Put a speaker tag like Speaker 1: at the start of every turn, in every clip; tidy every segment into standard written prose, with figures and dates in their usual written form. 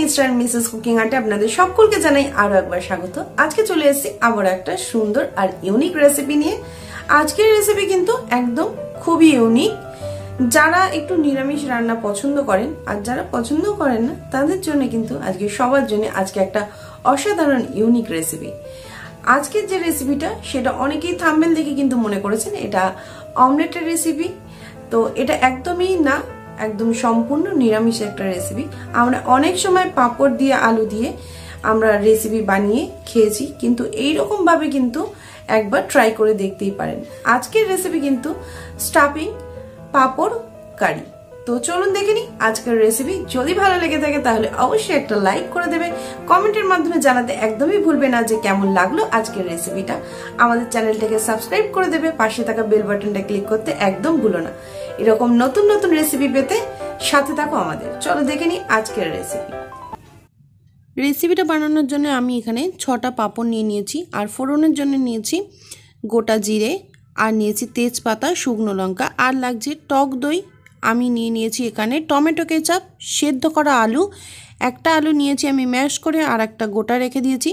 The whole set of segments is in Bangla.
Speaker 1: মিস্টার মিসেস কুকিং আর্টে আপনাদের সকলকে জানাই আরো একবার স্বাগত। আজকে চলে এসেছি আবার একটা সুন্দর আর ইউনিক রেসিপি নিয়ে। আজকের রেসিপি কিন্তু একদম খুবই ইউনিক। যারা একটু নিরামিষ রান্না পছন্দ করেন আর যারা পছন্দ করেন না তাদের জন্য কিন্তু আজকে সবার জন্য আজকে একটা অসাধারণ ইউনিক রেসিপি। আজকের যে রেসিপিটা সেটা অনেকেই থাম্বনেল দেখে কিন্তু মনে করেছেন এটা অমলেটের রেসিপি। তো এটা একদমই না, একদম সম্পূর্ণ নিরামিষ একটা রেসিপি। আমরা অনেক সময় পাঁপড় দিয়ে আলু দিয়ে আমরা রেসিপি বানিয়ে খেয়েছি, কিন্তু এইরকম ভাবে কিন্তু একবার ট্রাই করে দেখতেই পারেন। আজকের রেসিপি কিন্তু স্টাফিং পাঁপড় কারি। তো চলুন দেখে নিই আজকের রেসিপি। যদি ভালো লেগে থাকে তাহলে অবশ্যই একটা লাইক করে দেবে, কমেন্টের মাধ্যমে জানাতে একদমই ভুলবে না যে কেমন লাগলো আজকের রেসিপিটা। আমাদের চ্যানেলটাকে সাবস্ক্রাইব করে দেবে, পাশে থাকা বেল বাটনটা ক্লিক করতে একদম ভুলো না। এরকম নতুন নতুন রেসিপি পেতে সাথে থাকো আমাদের। চলো দেখে নিই আজকের রেসিপি। রেসিপিটা বানানোর জন্য আমি এখানে 6টা পাঁপড় নিয়ে নিয়েছি, আর ফোড়নের জন্য নিয়েছি গোটা জিরে, আর নিয়েছি তেজপাতা, শুকনো লঙ্কা, আর লাগছে টক দই। আমি নিয়ে নিয়েছি এখানে টমেটো কেচাপ, সেদ্ধ করা আলু, একটা আলু নিয়েছি আমি ম্যাশ করে, আর একটা গোটা রেখে দিয়েছি।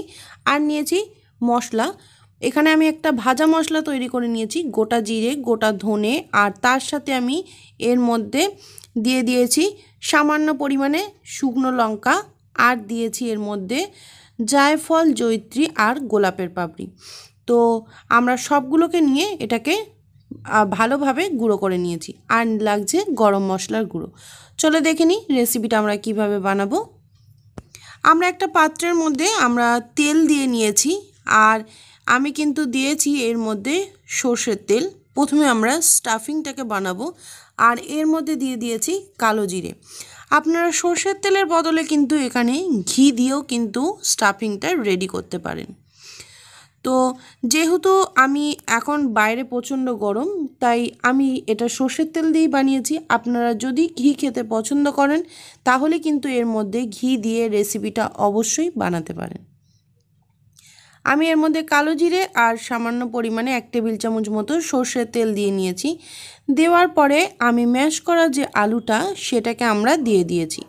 Speaker 1: আর নিয়েছি মশলা, এখানে আমি একটা ভাজা মশলা তৈরি করে নিয়েছি, গোটা জিরে, গোটা ধনে, আর তার সাথে আমি এর মধ্যে দিয়ে দিয়েছি সামান্য পরিমাণে শুকনো লঙ্কা, আর দিয়েছি এর মধ্যে জায়ফল, জয়িত্রী আর গোলাপের পাপড়ি। তো আমরা সবগুলোকে নিয়ে এটাকে ভালোভাবে গুঁড়ো করে নিয়েছি। আর লাগছে গরম মশলার গুঁড়ো। চলো দেখে নিই রেসিপিটা আমরা কিভাবে বানাবো। আমরা একটা পাত্রের মধ্যে আমরা তেল দিয়ে নিয়েছি, আর আমি কিন্তু দিয়েছি এর মধ্যে সর্ষের তেল। প্রথমে আমরা স্টাফিংটাকে বানাবো, আর এর মধ্যে দিয়ে দিয়েছি কালো জিরে। আপনারা সর্ষের তেলের বদলে কিন্তু এখানে ঘি দিয়েও কিন্তু স্টাফিংটা রেডি করতে পারেন। তো যেহেতু আমি এখন বাইরে প্রচণ্ড গরম, তাই আমি এটা সর্ষের তেল দিয়েই বানিয়েছি। আপনারা যদি ঘি খেতে পছন্দ করেন তাহলে কিন্তু এর মধ্যে ঘি দিয়ে রেসিপিটা অবশ্যই বানাতে পারেন। আমি এর মধ্যে কালো জিরে আর সামান্য পরিমাণে 1 টেবিল চামচ মতো সর্ষের তেল দিয়ে নিয়েছি। দেওয়ার পরে আমি ম্যাশ করা যে আলুটা সেটাকে আমরা দিয়ে দিয়েছি।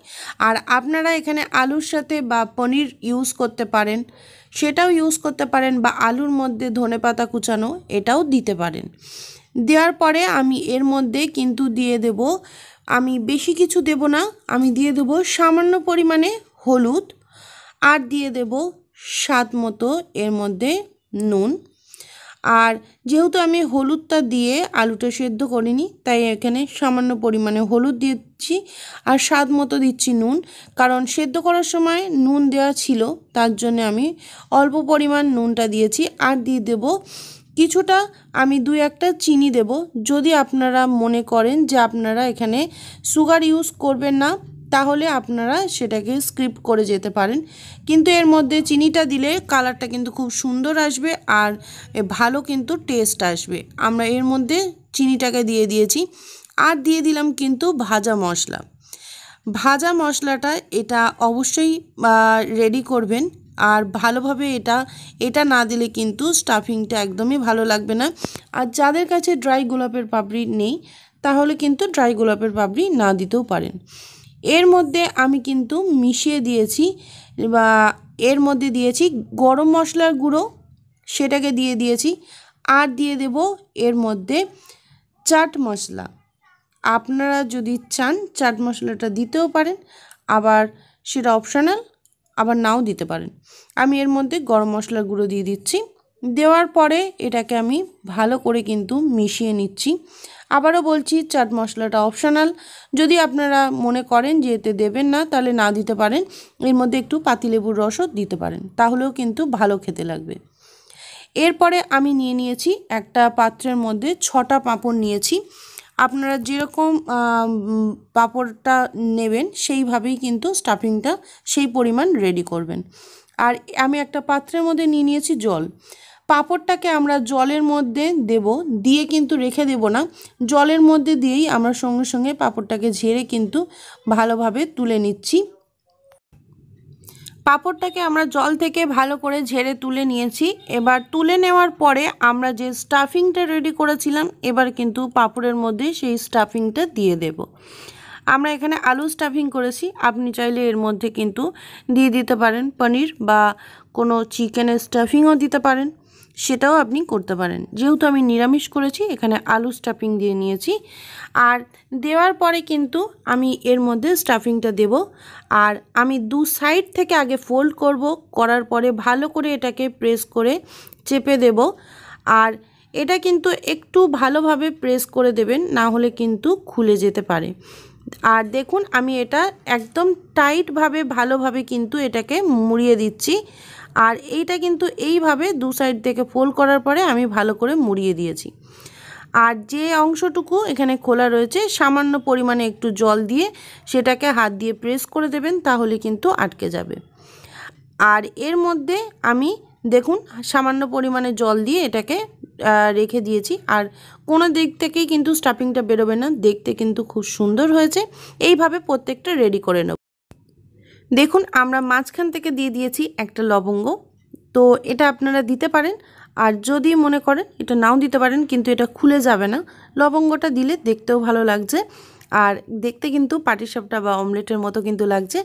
Speaker 1: আর আপনারা এখানে আলুর সাথে বা পনির ইউজ করতে পারেন, সেটাও ইউজ করতে পারেন, বা আলুর মধ্যে ধনেপাতা কুচানো এটাও দিতে পারেন। দেওয়ার পরে আমি এর মধ্যে কিন্তু দিয়ে দেব, আমি বেশি কিছু দেব না, আমি দিয়ে দেব সামান্য পরিমাণে হলুদ, আর দিয়ে দেব স্বাদ মতো এর মধ্যে নুন। আর যেহেতু আমি হলুদটা দিয়ে আলুটা সেদ্ধ করিনি, তাই এখানে সামান্য পরিমাণে হলুদ দিচ্ছি, আর স্বাদ মতো দিচ্ছি নুন। কারণ সেদ্ধ করার সময় নুন দেওয়া ছিল, তার জন্য আমি অল্প পরিমাণ নুনটা দিয়েছি। আর দিয়ে দেব কিছুটা, আমি 2-1টা চিনি দেব। যদি আপনারা মনে করেন যে আপনারা এখানে সুগার ইউজ করবেন না, তাহলে আপনারা সেটাকে স্কিপ করে যেতে পারেন, কিন্তু এর মধ্যে চিনিটা দিলে কালারটা কিন্তু খুব সুন্দর আসবে, আর ভালো কিন্তু টেস্ট আসবে। আমরা এর মধ্যে চিনিটাকে দিয়ে দিয়েছি। আর দিয়ে দিলাম কিন্তু ভাজা মশলা। ভাজা মশলাটা এটা অবশ্যই রেডি করবেন, আর ভালোভাবে এটা না দিলে কিন্তু স্টাফিংটা একদমই ভালো লাগবে না। আর যাদের কাছে ড্রাই গোলাপের পাপড়ি নেই তাহলে কিন্তু ড্রাই গোলাপের পাপড়ি না দিতেও পারেন। এর মধ্যে আমি কিন্তু মিশিয়ে দিয়েছি, বা এর মধ্যে দিয়েছি গরম মশলার গুঁড়ো, সেটাকে দিয়ে দিয়েছি। আর দিয়ে দেব এর মধ্যে চাট মশলা। আপনারা যদি চান চাট মশলাটা দিতেও পারেন, আবার সেটা অপশনাল, আবার নাও দিতে পারেন। আমি এর মধ্যে গরম মশলার গুঁড়ো দিয়ে দিচ্ছি। দেওয়ার পরে এটাকে আমি ভালো করে কিন্তু মিশিয়ে নিচ্ছি। আবারও বলছি, চাট মশলাটা অপশনাল, যদি আপনারা মনে করেন যে এতে দেবেন না তাহলে না দিতে পারেন। এর মধ্যে একটু পাতিলেবুর রসও দিতে পারেন, তাহলেও কিন্তু ভালো খেতে লাগবে। এরপরে আমি নিয়ে নিয়েছি একটা পাত্রের মধ্যে 6টা পাঁপড় নিয়েছি। আপনারা যেরকম পাঁপড়টা নেবেন সেইভাবেই কিন্তু স্টাফিংটা সেই পরিমাণ রেডি করবেন। আর আমি একটা পাত্রের মধ্যে নিয়ে নিয়েছি জল। পাঁপড়টাকে আমরা জলের মধ্যে দেব, দিয়ে কিন্তু রেখে দেব না, জলের মধ্যে দিয়েই আমরা সঙ্গে সঙ্গে পাঁপড়টাকে ঝেড়ে কিন্তু ভালোভাবে তুলে নিচ্ছি। পাঁপড়টাকে আমরা জল থেকে ভালো করে ঝেড়ে তুলে নিয়েছি। এবার তুলে নেওয়ার পরে আমরা যে স্টাফিংটা রেডি করেছিলাম, এবার কিন্তু পাঁপড়ের মধ্যে সেই স্টাফিংটা দিয়ে দেব। আমরা এখানে আলু স্টাফিং করেছি, আপনি চাইলে এর মধ্যে কিন্তু দিয়ে দিতে পারেন পনির বা কোনো চিকেনের স্টাফিংও দিতে পারেন, সেটাও আপনি করতে পারেন। যেহেতু আমি নিরামিষ করেছি এখানে আলু স্টাফিং দিয়ে নিয়েছি। আর দেওয়ার পরে কিন্তু আমি এর মধ্যে স্টাফিংটা দেব। আর আমি দু সাইড থেকে আগে ফোল্ড করব, করার পরে ভালো করে এটাকে প্রেস করে চেপে দেব। আর এটা কিন্তু একটু ভালোভাবে প্রেস করে দেবেন, না হলে কিন্তু খুলে যেতে পারে। আর দেখুন আমি এটা একদম টাইটভাবে ভালোভাবে কিন্তু এটাকে মুড়িয়ে দিচ্ছি। আর এইটা কিন্তু এইভাবে দু সাইড থেকে ফোল্ড করার পরে আমি ভালো করে মুড়িয়ে দিয়েছি। আর যে অংশটুকু এখানে খোলা রয়েছে সামান্য পরিমাণে একটু জল দিয়ে সেটাকে হাত দিয়ে প্রেস করে দেবেন, তাহলে কিন্তু আটকে যাবে। আর এর মধ্যে আমি দেখুন সামান্য পরিমাণে জল দিয়ে এটাকে রেখে দিয়েছি। আর কোনো দিক থেকেই কিন্তু স্টাফিংটা বেরোবে না, দেখতে কিন্তু খুব সুন্দর হয়েছে। এইভাবে প্রত্যেকটা রেডি করে নেব। দেখুন আমরা মাঝখান থেকে দিয়ে দিয়েছি একটা লবঙ্গ, তো এটা আপনারা দিতে পারেন। আর যদি মনে করেন এটা নাও দিতে পারেন, কিন্তু এটা খুলে যাবে না। লবঙ্গটা দিলে দেখতেও ভালো লাগছে, আর দেখতে কিন্তু পাটিসাপটা বা অমলেটের মতো কিন্তু লাগছে।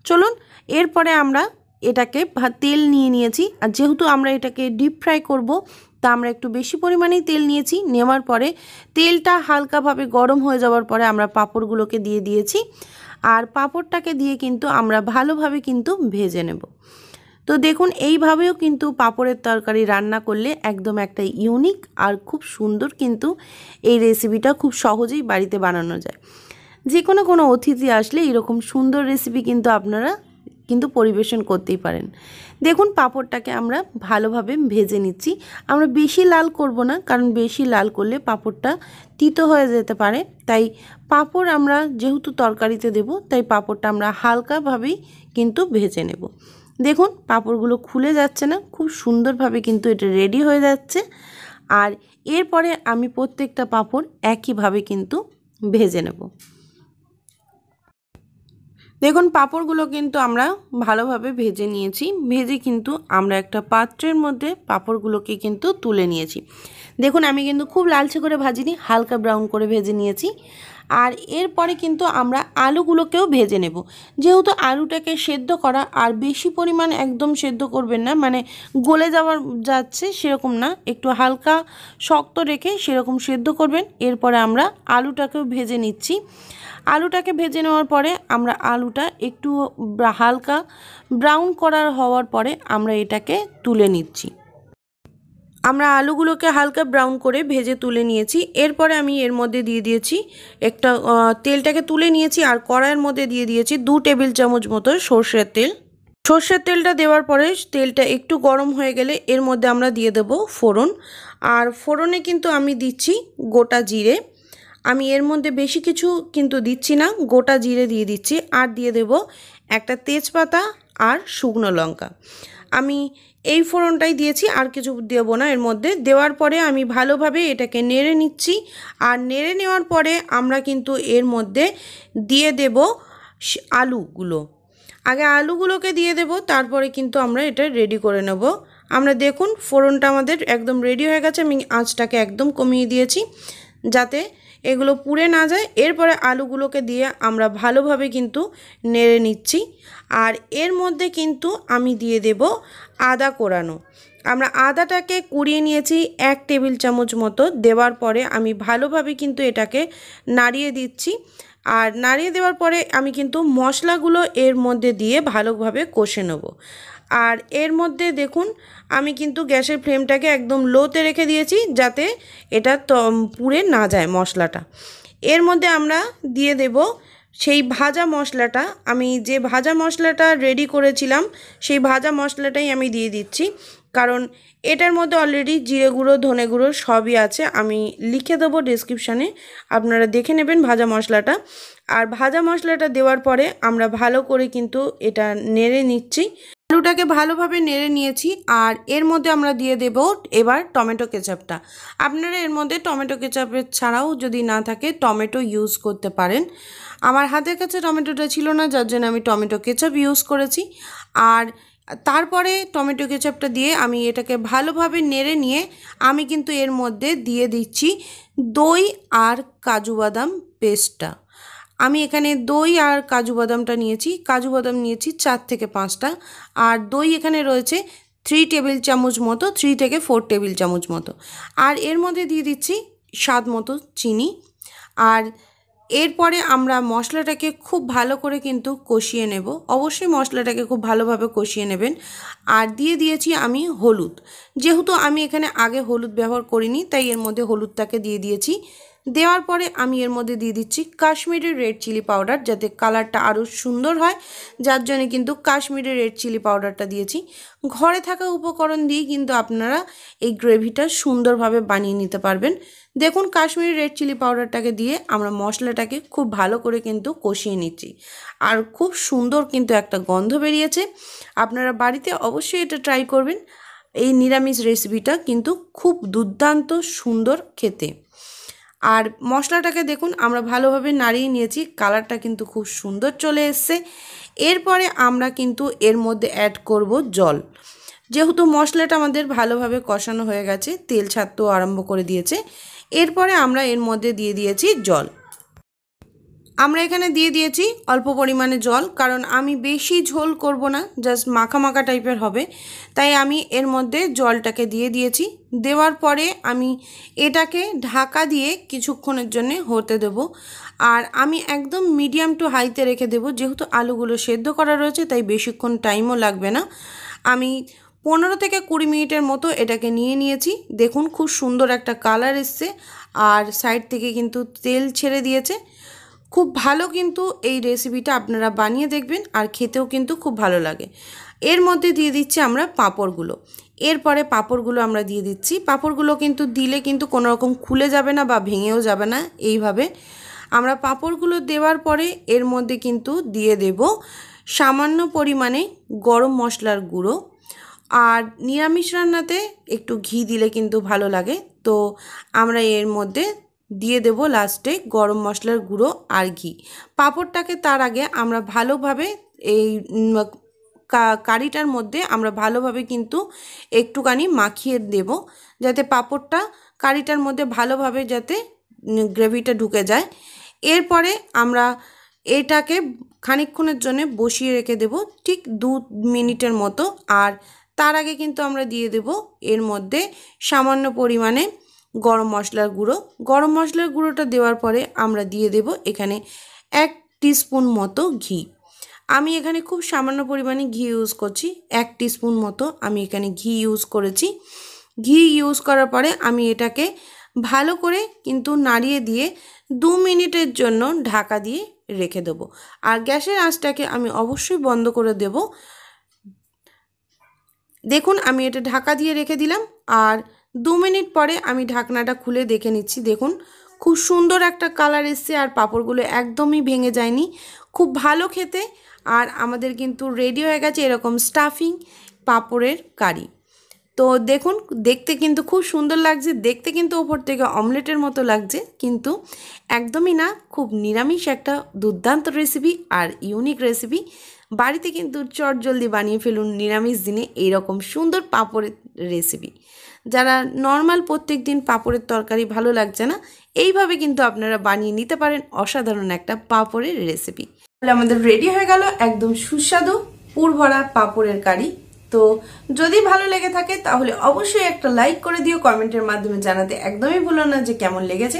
Speaker 1: চলুন এরপরে আমরা এটাকে তেল নিয়ে নিয়েছি। আর যেহেতু আমরা এটাকে ডিপ ফ্রাই করব, তা আমরা একটু বেশি পরিমাণেই তেল নিয়েছি। নেওয়ার পরে তেলটা হালকাভাবে গরম হয়ে যাওয়ার পরে আমরা পাঁপড়গুলোকে দিয়ে দিয়েছি। আর পাঁপড়টাকে দিয়ে কিন্তু আমরা ভালোভাবে কিন্তু ভেজে নেব। তো দেখুন এইভাবেও কিন্তু পাঁপড়ের তরকারি রান্না করলে একদম একটা ইউনিক আর খুব সুন্দর কিন্তু এই রেসিপিটা খুব সহজেই বাড়িতে বানানো যায়। যে কোনো অতিথি আসলে এরকম সুন্দর রেসিপি কিন্তু আপনারা কিন্তু পরিবেশন করতেই পারেন। দেখুন পাঁপড়টাকে আমরা ভালোভাবে ভেজে নিচ্ছি। আমরা বেশি লাল করব না, কারণ বেশি লাল করলে পাঁপড়টা তিতো হয়ে যেতে পারে। তাই পাঁপড় আমরা যেহেতু তরকারিতে দেব, তাই পাঁপড়টা আমরা হালকাভাবেই কিন্তু ভেজে নেব। দেখুন পাঁপড়গুলো খুলে যাচ্ছে না, খুব সুন্দরভাবে কিন্তু এটা রেডি হয়ে যাচ্ছে। আর এরপরে আমি প্রত্যেকটা পাঁপড় একইভাবে কিন্তু ভেজে নেব। দেখুন পাঁপড়গুলো কিন্তু আমরা ভালোভাবে ভেজে নিয়েছি। ভেজে কিন্তু আমরা একটা পাত্রের মধ্যে পাঁপড়গুলোকে কিন্তু তুলে নিয়েছি। দেখুন আমি কিন্তু খুব লালচে করে ভাজিনি, হালকা ব্রাউন করে ভেজে নিয়েছি। আর এরপরে কিন্তু আমরা আলুগুলোকেও ভেজে নেব। যেহেতু আলুটাকে সেদ্ধ করা, আর বেশি পরিমাণ একদম সেদ্ধ করবেন না, মানে গলে যাচ্ছে সেরকম না, একটু হালকা শক্ত রেখে সেরকম সেদ্ধ করবেন। এরপরে আমরা আলুটাকেও ভেজে নিচ্ছি। আলুটাকে ভেজে নেওয়ার পরে আমরা আলুটা একটু হালকা ব্রাউন করার হওয়ার পরে আমরা এটাকে তুলে নিচ্ছি। আমরা আলুগুলোকে হালকা ব্রাউন করে ভেজে তুলে নিয়েছি। এরপরে আমি এর মধ্যে দিয়ে দিয়েছি একটা তেলটাকে তুলে নিয়েছি, আর কড়াইয়ের মধ্যে দিয়ে দিয়েছি 2 টেবিল চামচ মতো সর্ষের তেল। সর্ষের তেলটা দেওয়ার পরে তেলটা একটু গরম হয়ে গেলে এর মধ্যে আমরা দিয়ে দেব ফোড়ন। আর ফোড়নে কিন্তু আমি দিচ্ছি গোটা জিরে। আমি এর মধ্যে বেশি কিছু কিন্তু দিচ্ছি না, গোটা জিরে দিয়ে দিচ্ছি। আর দিয়ে দেব একটা তেজপাতা আর শুকনো লঙ্কা। আমি এই ফোড়নটাই দিয়েছি, আর কিছু দেবো না এর মধ্যে। দেওয়ার পরে আমি ভালোভাবে এটাকে নেড়ে নিচ্ছি। আর নেড়ে নেওয়ার পরে আমরা কিন্তু এর মধ্যে দিয়ে দেব আলুগুলো। আগে আলুগুলোকে দিয়ে দেব, তারপরে কিন্তু আমরা এটা রেডি করে নেব। আমরা দেখুন ফোড়নটা আমাদের একদম রেডি হয়ে গেছে। আমি আঁচটাকে একদম কমিয়ে দিয়েছি যাতে এগুলো পুড়ে না যায়। এরপরে আলুগুলোকে দিয়ে আমরা ভালোভাবে কিন্তু নেড়ে নিচ্ছি। আর এর মধ্যে কিন্তু আমি দিয়ে দেব আদা কোরানো। আমরা আদাটাকে কুড়িয়ে নিয়েছি 1 টেবিল চামচ মতো। দেওয়ার পরে আমি ভালোভাবে কিন্তু এটাকে নাড়িয়ে দিচ্ছি। আর নাড়িয়ে দেওয়ার পরে আমি কিন্তু মশলাগুলো এর মধ্যে দিয়ে ভালোভাবে কষে নেব। আর এর মধ্যে দেখুন আমি কিন্তু গ্যাসের ফ্লেমটাকে একদম লোতে রেখে দিয়েছি, যাতে এটা পুড়ে না যায় মশলাটা। এর মধ্যে আমরা দিয়ে দেব সেই ভাজা মশলাটা। আমি যে ভাজা মশলাটা রেডি করেছিলাম সেই ভাজা মশলাটাই আমি দিয়ে দিচ্ছি, কারণ এটার মধ্যে অলরেডি জিরে গুঁড়ো, ধনে গুঁড়ো সবই আছে। আমি লিখে দেবো ডেসক্রিপশানে, আপনারা দেখে নেবেন ভাজা মশলাটা। আর ভাজা মশলাটা দেওয়ার পরে আমরা ভালো করে কিন্তু এটা নেড়ে নিচ্ছি। আলুটাকে ভালোভাবে নেড়ে নিয়েছি। আর এর মধ্যে আমরা দিয়ে দেব এবার টমেটো কেচাপটা। আপনারা এর মধ্যে টমেটো কেচাপের ছাড়াও যদি না থাকে টমেটো ইউজ করতে পারেন। আমার হাতের কাছে টমেটোটা ছিল না, যার জন্য আমি টমেটো কেচাপ ইউজ করেছি। আর তারপরে টমেটো কেচাপটা দিয়ে আমি এটাকে ভালোভাবে নেড়ে নিয়ে আমি কিন্তু এর মধ্যে দিয়ে দিচ্ছি দই আর কাজু বাদাম পেস্টটা। আমি এখানে দই আর কাজু বাদামটা নিয়েছি। কাজু বাদাম নিয়েছি 4 থেকে 5টা, আর দই এখানে রয়েছে 3 টেবিল চামচ মতো, 3 থেকে 4 টেবিল চামচ মতো। আর এর মধ্যে দিয়ে দিচ্ছি স্বাদ মতো চিনি। আর এরপরে আমরা মশলাটাকে খুব ভালো করে কিন্তু কষিয়ে নেব। অবশ্যই মশলাটাকে খুব ভালোভাবে কষিয়ে নেবেন। আর দিয়ে দিয়েছি আমি হলুদ। যেহেতু আমি এখানে আগে হলুদ ব্যবহার করিনি, তাই এর মধ্যে হলুদটাকে দিয়ে দিয়েছি। দেওয়ার পরে আমি এর মধ্যে দিয়ে দিচ্ছি কাশ্মীরি রেড চিলি পাউডার, যাতে কালারটা আরও সুন্দর হয়, যার জন্য কিন্তু কাশ্মীরি রেড চিলি পাউডারটা দিয়েছি। ঘরে থাকা উপকরণ দিয়ে কিন্তু আপনারা এই গ্রেভিটা সুন্দরভাবে বানিয়ে নিতে পারবেন। দেখুন, কাশ্মীরি রেড চিলি পাউডারটাকে দিয়ে আমরা মশলাটাকে খুব ভালো করে কিন্তু কষিয়ে নিচ্ছি। আর খুব সুন্দর কিন্তু একটা গন্ধ বেরিয়েছে। আপনারা বাড়িতে অবশ্যই এটা ট্রাই করবেন। এই নিরামিষ রেসিপিটা কিন্তু খুব দুর্দান্ত সুন্দর খেতে। আর মশলাটাকে দেখুন আমরা ভালোভাবে নাড়িয়ে নিয়েছি, কালারটা কিন্তু খুব সুন্দর চলে এসছে। এরপরে আমরা কিন্তু এর মধ্যে অ্যাড করব জল। যেহেতু মশলাটা আমাদের ভালোভাবে কষানো হয়ে গেছে, তেল ছাড়তেও আরম্ভ করে দিয়েছে, এরপরে আমরা এর মধ্যে দিয়ে দিয়েছি জল। আমরা এখানে দিয়ে দিয়েছি অল্প পরিমাণে জল, কারণ আমি বেশি ঝোল করব না, জাস্ট মাখা মাখা টাইপের হবে, তাই আমি এর মধ্যে জলটাকে দিয়ে দিয়েছি। দেওয়ার পরে আমি এটাকে ঢাকা দিয়ে কিছুক্ষণের জন্য হতে দেব। আর আমি একদম মিডিয়াম টু হাইতে রেখে দেব, যেহেতু আলুগুলো সেদ্ধ করা রয়েছে, তাই বেশিক্ষণ টাইমও লাগবে না। আমি 15 থেকে 20 মিনিটের মতো এটাকে নিয়ে নিয়েছি। দেখুন খুব সুন্দর একটা কালার এসছে, আর সাইড থেকে কিন্তু তেল ছেড়ে দিয়েছে। খুব ভালো কিন্তু এই রেসিপিটা আপনারা বানিয়ে দেখবেন, আর খেতেও কিন্তু খুব ভালো লাগে। এর মধ্যে দিয়ে দিচ্ছি আমরা পাঁপড়গুলো। এরপরে পাঁপড়গুলো আমরা দিয়ে দিচ্ছি। পাঁপড়গুলো কিন্তু দিলে কিন্তু কোনো রকম খুলে যাবে না বা ভেঙেও যাবে না। এইভাবে আমরা পাঁপড়গুলো দেওয়ার পরে এর মধ্যে কিন্তু দিয়ে দেব সামান্য পরিমাণে গরম মশলার গুঁড়ো। আর নিরামিষ রান্নাতে একটু ঘি দিলে কিন্তু ভালো লাগে, তো আমরা এর মধ্যে দিয়ে দেব লাস্টে গরম মশলার গুঁড়ো আর ঘি। পাঁপড়টাকে তার আগে আমরা ভালোভাবে এই কারিটার মধ্যে আমরা ভালোভাবে কিন্তু একটুখানি মাখিয়ে দেব, যাতে পাঁপড়টা কারিটার মধ্যে ভালোভাবে যাতে গ্রেভিটা ঢুকে যায়। এরপরে আমরা এটাকে খানিকক্ষণের জন্য বসিয়ে রেখে দেব, ঠিক 2 মিনিটের মতো। আর তার আগে কিন্তু আমরা দিয়ে দেব এর মধ্যে সামান্য পরিমাণে গরম মশলার গুঁড়ো। গরম মশলার গুঁড়োটা দেওয়ার পরে আমরা দিয়ে দেব এখানে 1 টিস্পুন মতো ঘি। আমি এখানে খুব সামান্য পরিমাণে ঘি ইউজ করছি, 1 টিস্পুন মতো আমি এখানে ঘি ইউজ করেছি। ঘি ইউজ করার পরে আমি এটাকে ভালো করে কিন্তু নাড়িয়ে দিয়ে 2 মিনিটের জন্য ঢাকা দিয়ে রেখে দেব। আর গ্যাসের আঁচটাকে আমি অবশ্যই বন্ধ করে দেব। দেখুন আমি এটা ঢাকা দিয়ে রেখে দিলাম, আর 2 মিনিট পরে আমি ঢাকনাটা খুলে দেখে নিচ্ছি। দেখুন খুব সুন্দর একটা কালার এসছে, আর পাঁপড়গুলো একদমই ভেঙে যায়নি, খুব ভালো খেতে। আর আমাদের কিন্তু রেডি হয়ে গেছে এরকম স্টাফিং পাঁপড়ের কারি। তো দেখুন দেখতে কিন্তু খুব সুন্দর লাগছে, দেখতে কিন্তু ওপর থেকে অমলেটের মতো লাগছে, কিন্তু একদমই না, খুব নিরামিষ একটা দুর্দান্ত রেসিপি আর ইউনিক রেসিপি। বাড়িতে কিন্তু চটজলদি বানিয়ে ফেলুন নিরামিষ দিনে এইরকম সুন্দর পাঁপড়ের রেসিপি। যারা নর্মাল প্রত্যেক দিন পাঁপড়ের তরকারি ভালো লাগছে না, এইভাবে কিন্তু আপনারা বানিয়ে নিতে পারেন অসাধারণ একটা পাঁপড়ের রেসিপি। তাহলে আমাদের রেডি হয়ে গেল একদম সুস্বাদু পুরভরা পাঁপড়ের কারি। তো যদি ভালো লেগে থাকে তাহলে অবশ্যই একটা লাইক করে দিও, কমেন্টের মাধ্যমে জানাতে একদমই ভুলো না যে কেমন লেগেছে।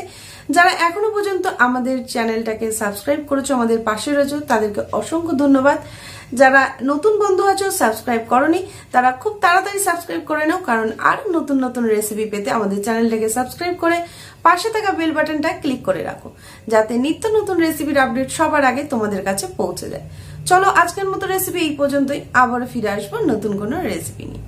Speaker 1: যারা এখনো পর্যন্ত আমাদের চ্যানেলটাকে সাবস্ক্রাইব করেছো, আমাদের পাশে রয়েছো, তাদেরকে অসংখ্য ধন্যবাদ। যারা নতুন বন্ধু আছো সাবস্ক্রাইব করনি, তারা খুব তাড়াতাড়ি সাবস্ক্রাইব করে নাও, কারণ আর নতুন নতুন রেসিপি পেতে আমাদের চ্যানেলটাকে সাবস্ক্রাইব করে পাশে থাকা বেল বাটনটা ক্লিক করে রাখো, যাতে নিত্য নতুন রেসিপির আপডেট সবার আগে তোমাদের কাছে পৌঁছে যায়। চলো আজকের মতো রেসিপি এই পর্যন্তই, আবারও ফিরে আসবো নতুন কোনো রেসিপি নিয়ে।